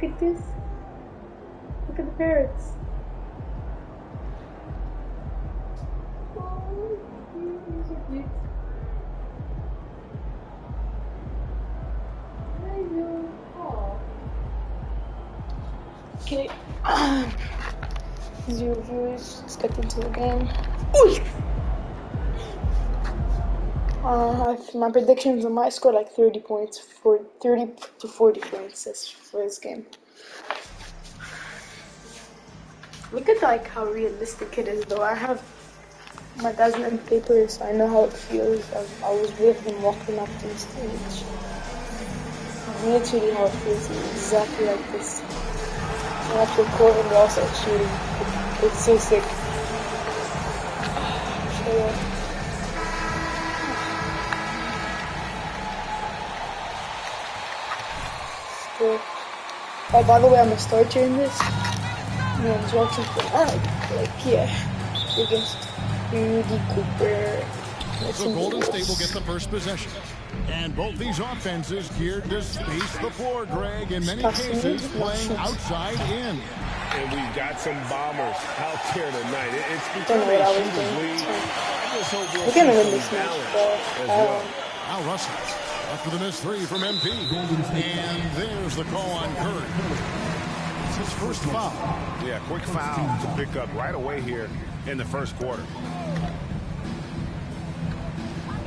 Look at this. Look at the parrots. Oh, you're so cute. Okay. 0 viewers. Let's get into the game. My predictions, I might score like 30 points, 30 to 40 points for this game. Look at like how realistic it is though. I have my dad's written paper, so I know how it feels. I was with him walking up to the stage. Literally how it feels, exactly like this. I have to record and also shooting. It's so sick. So yeah. Oh, by the way, I'm a starter in this. No one's watching for against Rudy Cooper. So Golden State will get the first possession. And both these offenses geared to space the floor, Greg, in many cases playing outside in. And we've got some bombers out there tonight. It's become a shooter's league. We're going to win this match, well. Al Russell after the missed three from MP. And there's the call on Curry. It's his first foul. Yeah, quick foul to pick up right away here in the first quarter.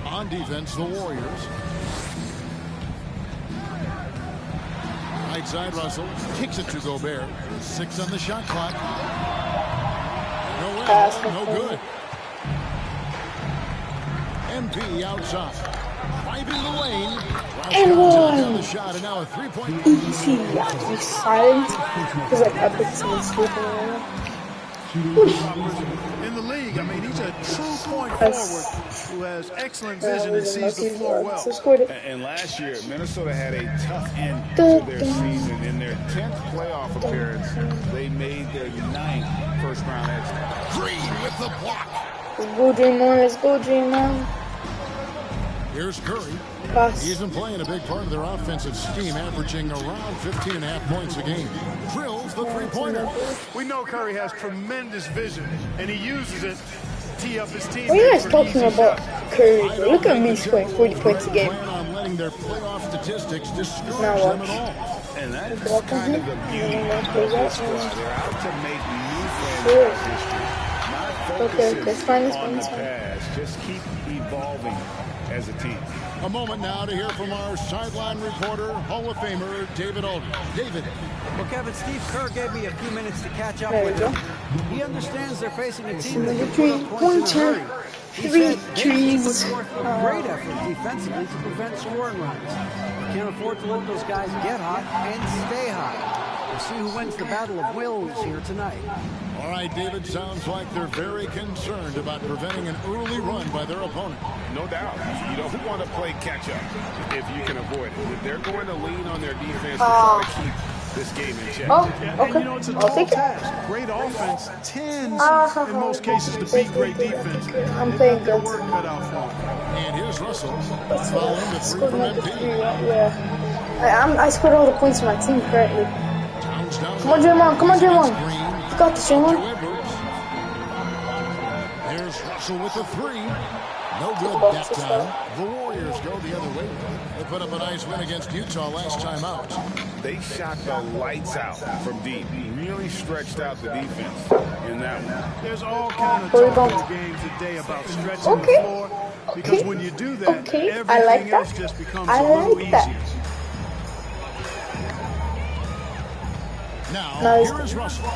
On defense, the Warriors. Right side, Russell kicks it to Gobert. 6 on the shot clock. No good. MP outside. Driving the lane. And one. The shot, and now a 3-point. Easy. You have to be silent. Because like I put someone sleeping around. In the league, I mean, he's a true point forward who has excellent vision and sees the floor well. And last year, Minnesota had a tough end to their season. In their 10th playoff appearance, they made their 9th first-round exit. Green with the block. Let's go, Draymond. Let's go, Draymond. Here's Curry. Pass. He isn't playing a big part of their offensive scheme, averaging around 15.5 points a game. Drills the three-pointer. We know Curry has tremendous vision, and he uses it to tee up his team. What are you guys talking about Curry? Look at me scoring 40 points a game. On letting their playoff statistics discourage Now them watch. at all. And that is kind of the beauty of this squad. They're out to make new franchise history. Not focusing on the past. Just keep evolving as a team. A moment now to hear from our sideline reporter, Hall of Famer David Aldridge. David. Well, Kevin, Steve Kerr gave me a few minutes to catch up with him. He understands they're facing a team that can put up points in a hurry. He said they put forth a great effort defensively to prevent scoring runs. Can't afford to let those guys get hot and stay hot. We'll see who wins the battle of wills here tonight. All right, David, sounds like they're very concerned about preventing an early run by their opponent. No doubt. You don't want to play catch-up if you can avoid it. They're going to lean on their defense to try to keep this game in check. Oh, okay. You know, it's a tall task. Great offense tends, in most cases, to beat great defense. I'm playing good. Work cut out for them. And here's Russell. Following the three from MP. Yeah. I scored all the points for my team currently. Come on, Draymond. Come on, Draymond. You got this, Draymond. There's Russell with the three. No good that time. The Warriors go the other way. They put up a nice win against Utah last time out. They shot the lights out from deep. Really stretched out the defense in that one. There's all kinds of talk in games today about stretching the floor. Because when you do that, everything else just becomes a little easier. Now, here is Russell.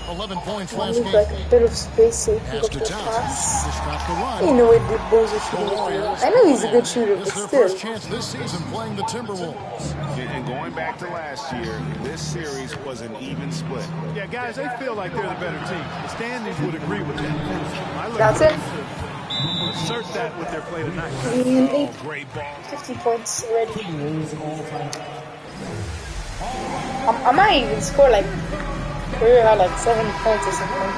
11 points last game. Like a bit of space so he can go to pass. You know what the Bulls are shooting. I know he's a good shooter, but still. First chance this season playing the Timberwolves. And going back to last year, this series was an even split. Yeah, guys, they feel like they're the better team. The standings would agree with that. That's it. Assert that with their play tonight. And 8, great ball. 50 points already. I might even score like Curry had like 7 points or something.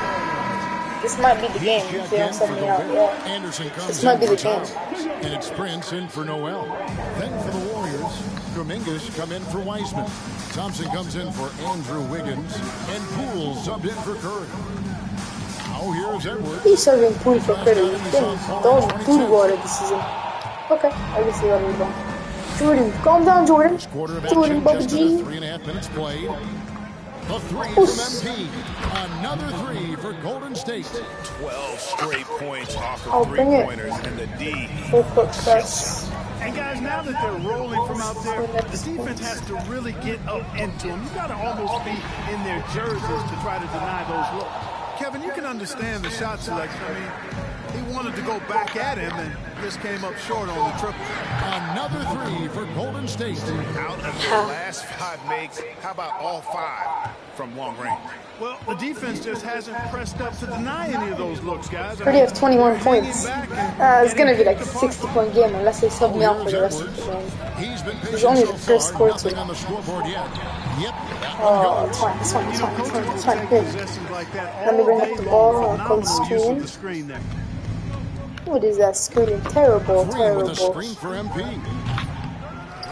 This might be the game if they don't send me out. Yeah. This might be the game. And it's Prince in for Noel. Then for the Warriors, Dominguez come in for Wiseman. Thompson comes in for Andrew Wiggins. And Poole subbed in for Curry. Now here's Edwards. He's serving Poole for Curry. Don't Poole water this season. Okay, I can see what we're doing. Jordan, calm down, Jordan. Jordan, Bubba G. 3.5 minutes played. A three from MP. Another three for Golden State. 12 straight points off of three-pointers, and the D. Full court press. And guys, now that they're rolling from out there, the defense has to really get up into them. You got to almost be in their jerseys to try to deny those looks. Kevin, you can understand the shot selection. I mean, he wanted to go back at him and just came up short on the triple. Another three for Golden State. Out of the last 5 makes, how about all 5 from long range? Well, the defense just hasn't pressed up to deny any of those looks, guys. Pretty have 21 points. It's going to be like a 60-point game unless they sub me out for the rest of the game. It's only the first quarter. Oh, it's fine. Good. Let me bring up the ball. I'll call the screen. What is that screen? Terrible. Screen for MP.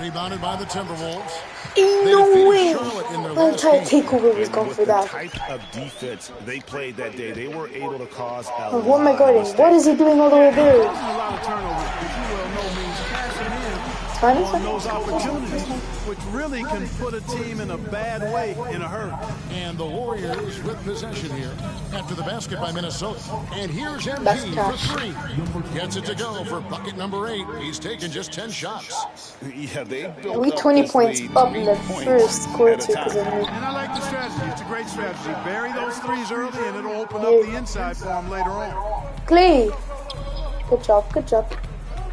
Rebounded by the Timberwolves. No way! The entire takeover was gone for that. The type of defense they played that day, they were able to cause a Oh, what am I guarding? What is he doing all the way there? A lot of turnovers, but you well know means cashing in on those opportunities, which really can put a team in a bad way in a hurry. And the Warriors with possession here after the basket by Minnesota. And here's MP for 3. Gets it to go for bucket number 8. He's taken just 10 shots. Yeah, they built We 20 points up in the first quarter because of me. And I like the strategy. It's a great strategy. Bury those threes early, and it'll open up the inside for him later on. Clay! Good job.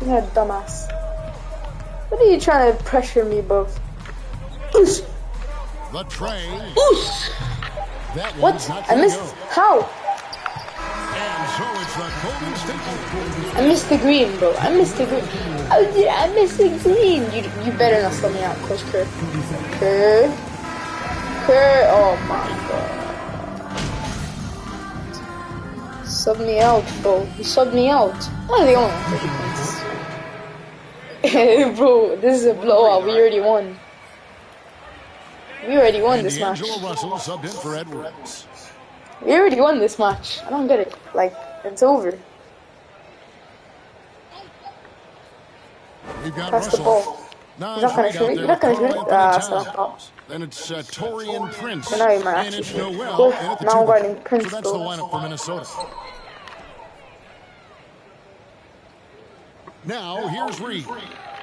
You're a dumbass. What are you trying to pressure me, bro? Oosh! The tray. Oosh! That What? I missed. How? And so it's the Golden State. I missed the green, bro. How did I miss the green? You better not sub me out, Coach Kerr. Kerr. Oh my god. Sub me out, bro. You subbed me out. Oh, they only have 30 points. Bro, this is a blowout. We already won. This match. D'Angelo Russell subbed in for Edwards. We already won this match. I don't get it. Like, it's over. We've got Pass the Russell. ball. Nah, He's not gonna shoot it. You're not gonna shoot it. That's what I thought. Then it's Torian Prince. So now you might and actually it's shoot. Noel. Cool. And at the Now I'm 2. guarding Prince. So that's the lineup for Minnesota. Now here's Reed.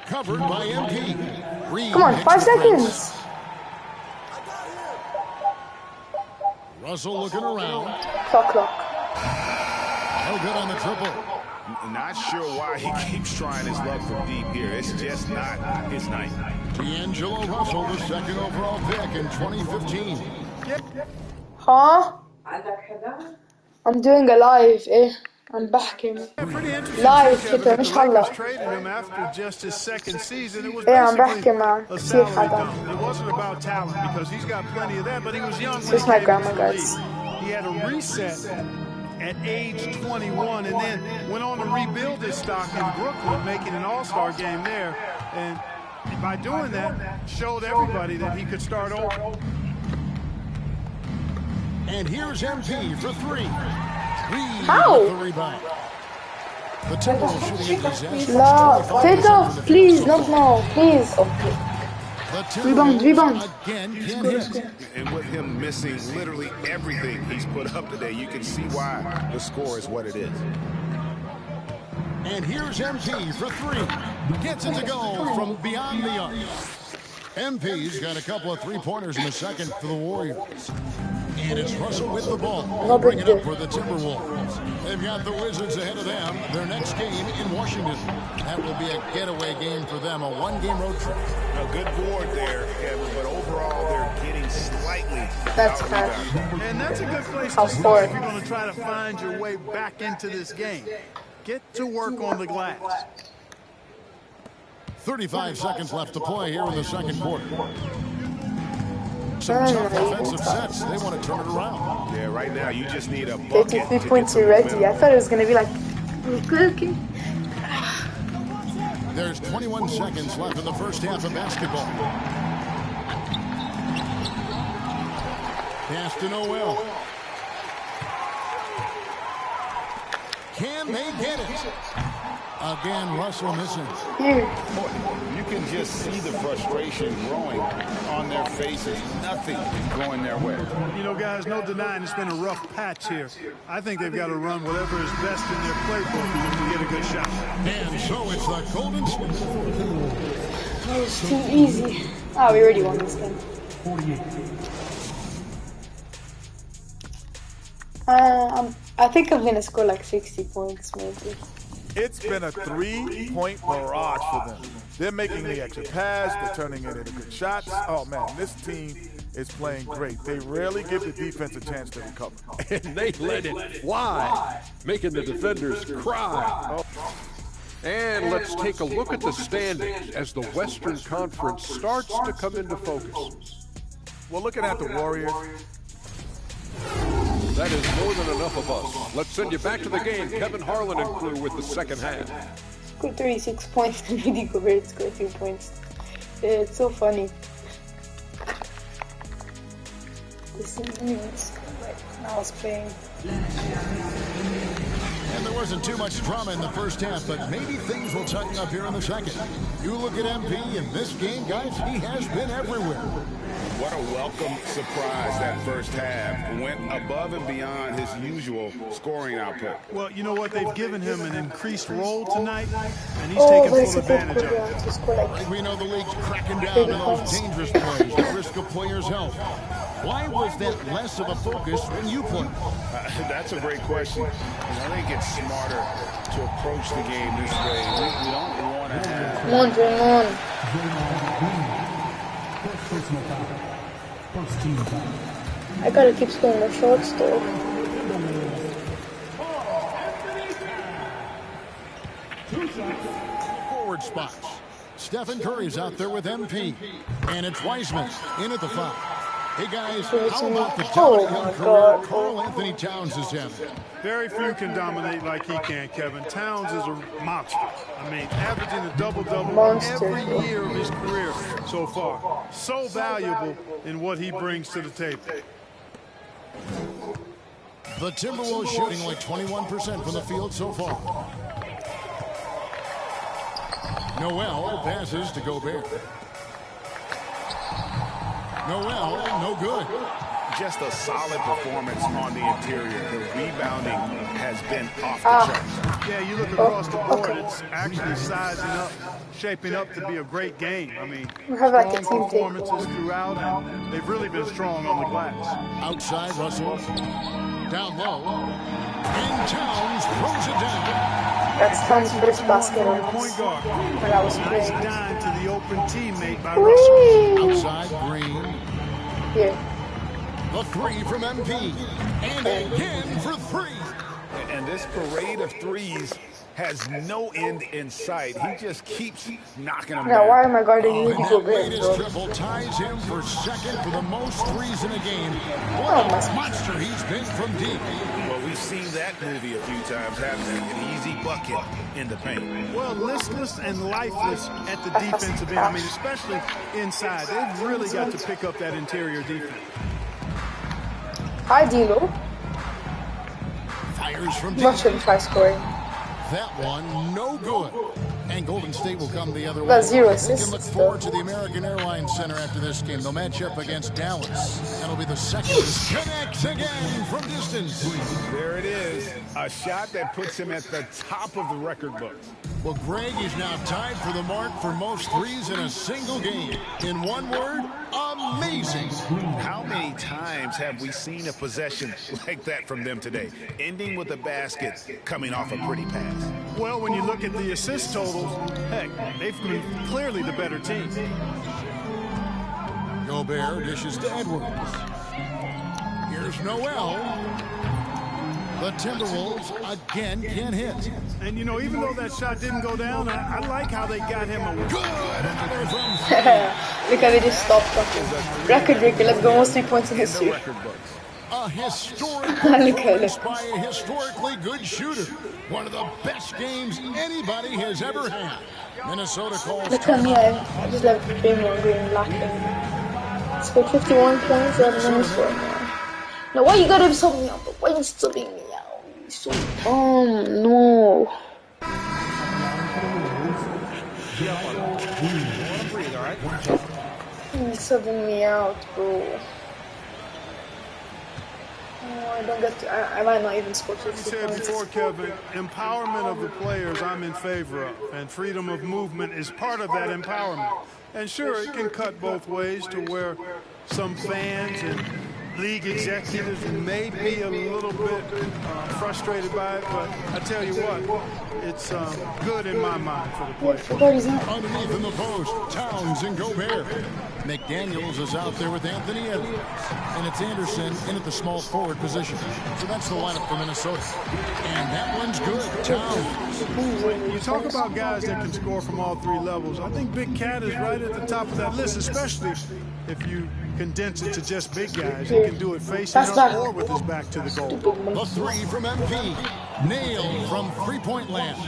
Covered by MP. Reed. Come on, 5 seconds. Russell looking around. Clock. No good on the triple. Not sure why he keeps trying his luck from deep here. It's just not his night. D'Angelo Russell, the 2nd overall pick in 2015. Huh? I'm doing a live, I'm back here. Live كده مش هلا. I'm back here, man. كثير حدا. It wasn't about talent because he's got plenty of that, but he was young. This is my grandma, guys. He had a reset at age 21 and then went on to rebuild his stock in Brooklyn, making an all-star game there. And by doing that, showed everybody that he could start over. And here's MP for 3. How? The rebound. The Timberwolves shooting a disaster. No, take off, please, not now, please. Okay. Rebound. Again, can't hit. And with him missing literally everything he's put up today, you can see why the score is what it is. And here's MP for 3. Gets it to go from beyond the arc. MP's got a couple of 3-pointers in the second for the Warriors. And it's Russell with the ball. Bring it up for the Timberwolves. They've got the Wizards ahead of them. Their next game in Washington. That will be a getaway game for them, a 1-game road trip. A good board there, Kevin, but overall they're getting slightly. That's fair. And that's a good place to start if you're going to try to find your way back into this game. Get to work on the glass. 35 seconds left to play here in the second quarter. Some tough defensive sets. They want to turn it around. Yeah, right now you just need a bucket. 33 points already. I thought it was going to be like... Okay. There's 21 seconds left in the first half of basketball. Pass to Noel. Can they get it? Again, Russell missing. You can just see the frustration growing on their faces. Nothing is going their way. You know, guys, no denying it's been a rough patch here. I think they've got to run whatever is best in their playbook to get a good shot. And so it's the Golden State. That was too easy. Oh, we already won this game. I think I'm gonna score like 60 points, maybe. It's been a 3-point barrage for them. They're making the extra pass, they're turning it into good shots. Oh man, this team is playing great. They rarely give the defense a chance to recover. And they let it fly, making the defenders cry. Oh. And let's take a look at the standings as the Western Conference starts to come into focus. We're looking at the Warriors. That is more than enough of us. Let's send you back to the game. Kevin Harlan and crew with the second half. Scored 36 points and Rudy Gobert scored 2 points. It's so funny. This is right now I was playing. And there wasn't too much drama in the first half, but maybe things will tighten up here in the second. You look at MP in this game, guys, he has been everywhere. What a welcome surprise that first half. Went above and beyond his usual scoring output. Well, you know what? They've given him an increased role tonight, and he's taking full advantage of it. We know the league's cracking down on those dangerous plays at risk of players' health. Why was that less of a focus when you played? That's a great question. I think it's smarter to approach the game this way. We don't want to have... Come on, Draymond. I gotta keep scoring my shots though. Forward spots. Stephen Curry's out there with MP. And it's Wiseman in at the 5. Hey guys, how about the dominant young career Karl Anthony Towns is having? Very few can dominate like he can, Kevin. Towns is a monster. I mean, averaging a double-double every year of his career so far. So valuable in what he brings to the table. The Timberwolves shooting like 21% from the field so far. Noel passes to Gobert. Noel, no good. Just a solid performance on the interior. The rebounding has been off the charts. Yeah, you look across the board, it's actually sizing up, shaping up to be a great game. I mean, strong performances throughout, and they've really been strong on the glass. Outside, Russell. Down low. And Towns throws it down. That's Towns' first basket on point guard. That was Nice crazy. dime to the open teammate by Russell. Outside, Green. Here. The 3 from MP. And again for 3. And this parade of threes has no end in sight. He just keeps knocking them Now, down. why am I guarding Rudy And that Gobert, latest bro? triple ties him for second for the most threes in a game. Oh, What a monster he's been from deep. Well, we've seen that movie a few times, haven't we? An easy bucket in the paint. Well, listless and lifeless at the defensive end. I mean, especially inside. They've really got to pick up that interior defense. Hi, D'Lo. Fires from deep. Watch him try scoring. That one, no good. And Golden State will come the other way. Got 0 We assists, can look forward to the American Airlines Center after this game. They'll match up against Dallas. That'll be the second. Connects again from distance. There it is. A shot that puts him at the top of the record books. Well, Greg is now tied for the mark for most threes in a single game. In one word, amazing. How many times have we seen a possession like that from them today? Ending with a basket, coming off a pretty pass. Well, when you look at the assist totals, heck, they've been clearly the better team. Gobert dishes to Edwards. Here's Noel. The Timberwolves again can't hit. And, you know, even though that shot didn't go down, I like how they got him a Good. Another from Look how they just stopped fucking. Record breaker, let's go, almost 3 points in history. Record books. A historic performance by a historically good shooter. One of the best games anybody has ever had. Minnesota calls. Look at me, I just left Draymond Green lacking. Scored 51 points, 11 minutes for now. Now why you gotta sub me out? Why you subbing me out? So, no. He's subbing me out, bro. I don't get to, I might not even score 50 points. You said before, Kevin, empowerment of the players I'm in favor of, and freedom of movement is part of that empowerment. And sure, it can cut both ways to where some fans and league executives may be a little bit frustrated by it, but I tell you what, it's good in my mind for the players. Underneath in the post, Towns and Gobert. McDaniels is out there with Anthony Edwards. And it's Anderson in at the small forward position. So that's the lineup for Minnesota. And that one's good. Towns. When you talk about guys that can score from all three levels, I think Big Cat is right at the top of that list, especially if you condense it to just big guys. He can do it facing up or with his back to the goal. The three from MP. Nailed from three-point land.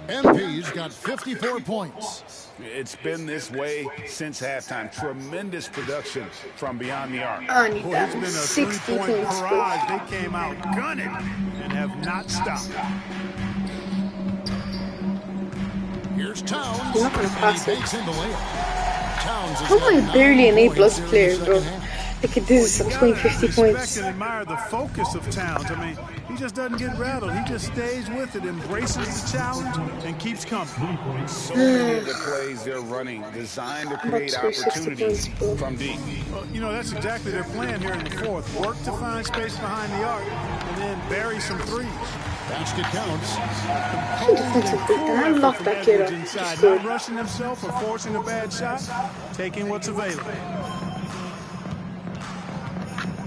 MP's got 54 points. It's been this way since halftime. Tremendous production from beyond the arc. Boy, it's been a 3-point barrage. They came out gunning and have not stopped. Here's Towns. You're not gonna pass it. How am I barely an A+ player, bro? Look at this, I'm scoring 50 points. I can admire the focus of Towns. I mean, he just doesn't get rattled. He just stays with it, embraces the challenge, and keeps coming. So many of the plays they're running designed to create opportunities from deep. Well, you know, that's exactly their plan here in the fourth. Work to find space behind the arc, and then bury some threes. Basket counts. And I love that kid up. Inside, not rushing himself or forcing a bad shot, taking what's available.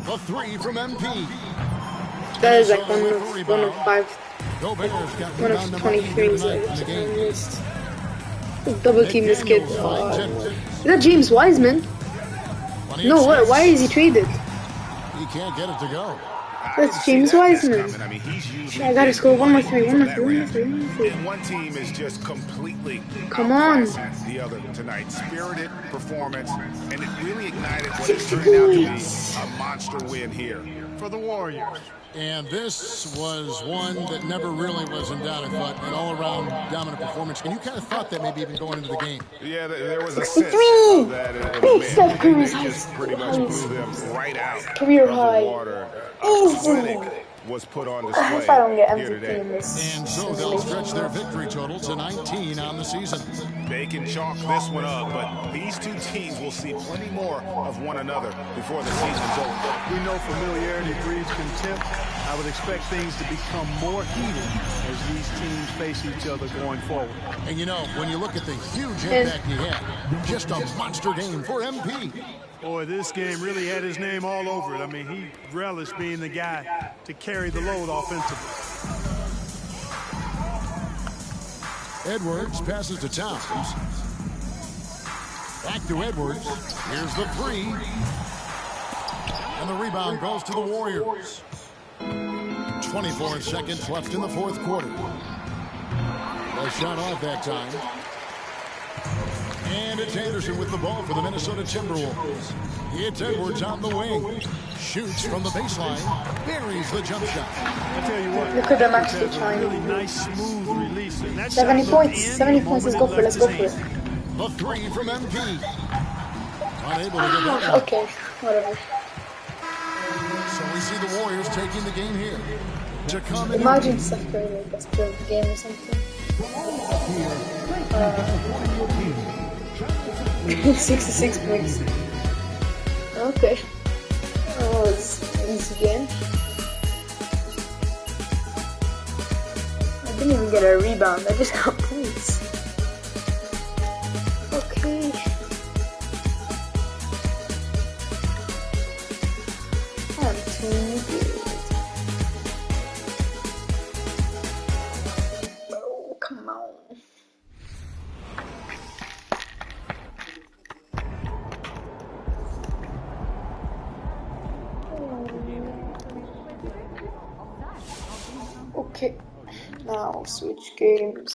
The three from MP. That is like one of 5, one of 23s I missed. Double team this kid. Is that James Wiseman? No, what? Why is he traded? He can't get it to go. That's James Wiseman. I gotta score one more three. And one team is just completely come on. The other tonight. Spirited performance, and it really ignited what is turning out to be a monster win here for the Warriors. And this was one that never really was in doubt, I thought, an all-around dominant performance. And you kind of thought that maybe even going into the game. Yeah, there was a sense of that in the Steph Curry's just pretty much blew them right out career of the high. water. Easily. Was put on If I display don't get here MVP today. in this. And so they'll stretch their victory total to 19 on the season. They can chalk this one up, but these two teams will see plenty more of one another before the season's over. We know familiarity breeds contempt. I would expect things to become more heated as these teams face each other going forward. And you know, when you look at the huge impact he had, just a monster game for MP. Boy, this game really had his name all over it. I mean, he relished being the guy to carry the load offensively. Edwards passes to Towns. Back to Edwards. Here's the three. And the rebound goes to the Warriors. 24 seconds left in the fourth quarter. No shot off that time. And it's Anderson with the ball for the Minnesota Timberwolves. It's Edwards on the wing. Shoots from the baseline. Buries the jump shot. I tell you what, look at them actually trying. Really nice, smooth release. And that 70 points. 70 points. Let's go for it. Let's go for it. The three from MP. Unable to get that one. Okay, whatever. So we see the Warriors taking the game here. To come in. Imagine Steph Curry like best player of the game or something. 66 points. Okay. Oh, it's an easy game. I didn't even get a rebound. I just got points. Okay. I'm too good. Oh, come on. Okay, now switch games.